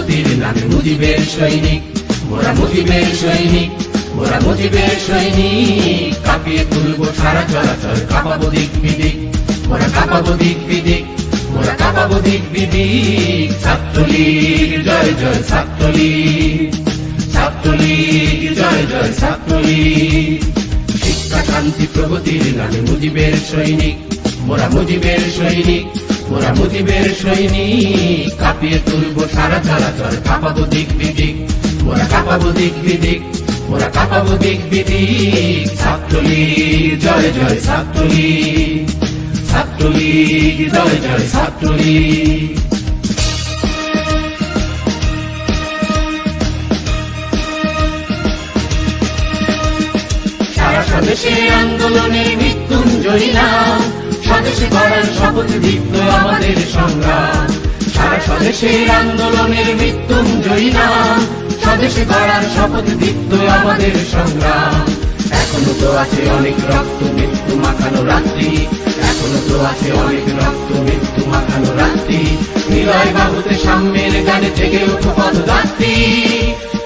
প্রগতির নামে মুজিবের সৈনিক, মোরা মুজিবের সৈনিক, মোরা মুজিবের সৈনিক। কাঁপিয়ে তুলবো সারা চরাচর, কাঁপাবো দিক বিদিক, মোরা কাঁপাবো দিক বিদিক, মোরা কাঁপাবো দিক বিদিক। ছাত্রলীগ জয় জয় ছাত্রলীগ, ছাত্রলীগ জয় জয় ছাত্রলীগ। শিক্ষা শান্তি প্রগতির নামে মুজিবের সৈনিক, মোরা মুজিবের সৈনিক, মোরা মুজিবের সৈনিক। কাঁপিয়ে তুলবো সারা চরাচর, কাঁপাবো দিক বিদিক, মোরা কাঁপাবো দিক বিদিক, মোরা কাঁপাবো দিক বিদিক। ছাত্রলীগ জয় জয় ছাত্রলীগ, ছাত্রলীগ জয় জয় ছাত্রলীগ। সারা স্বদেশে আন্দোলনে মৃত্যুঞ্জয়ী নাম, স্বদেশে গড়ার শপথ দীপ্ত আমাদের সংগ্রাম। সারা স্বদেশে আন্দোলনের মৃত্যুঞ্জয়ী নাম, স্বদেশে গড়ার শপথ দীপ্ত আমাদের সংগ্রাম। এখনো তো আছে অনেক রক্ত মৃত্যু মাখানো রাত্রি, এখনো তো আছে অনেক রক্ত মৃত্যু মাখানো রাত্রি। হৃদয় বাহুতে সাম্যের গানে জেগে ওঠো পথযাত্রী,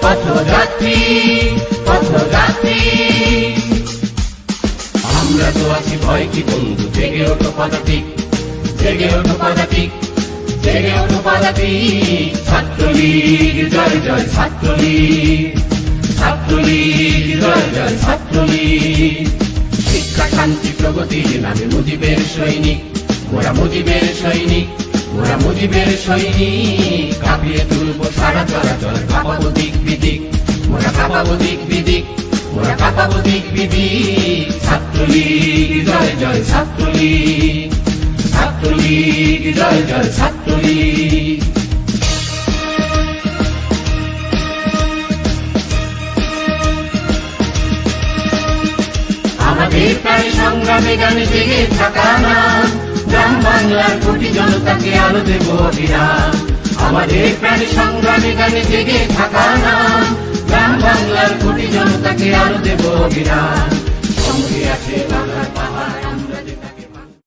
পথযাত্রী, পথযাত্রী। আমরা তো আছি ভয় কি বন্ধু, জেগে ওঠো পদাতিক, জেগে ওঠো পদাতিক, জেগে ওঠো পদাতিক। ছাত্রলীগ জয় জয় ছাত্রলীগ, ছাত্রলীগ জয় জয় ছাত্রলীগ। শিক্ষা শান্তি প্রগতির নামে মুজিবের সৈনিক, মোরা মুজিবের সৈনিক, মোরা মুজিবের সৈনিক। কাঁপিয়ে তুলবো সারা চরাচর, কাঁপাবো দিক বিদিক, মোরা কাঁপাবো দিক বিদিক, মোরা কাঁপাবো দিক বিদিক। ছাত্রলীগ জয় জয় ছাত্রলীগ, ছাত্রলীগ জয় জয় ছাত্রলীগ। আমাদের প্রায় সংগ্রামে গানে জেগে থাকা নাম, গ্রাম বাংলার কোটি জনতাকে আলো দেব অবিরাম। আমাদের প্রায় সংগ্রামে গানে জেগে থাকা নাম, গ্রাম বাংলার কোটি জনতাকে আলো দেব অবিরাম। সঙ্গে আছে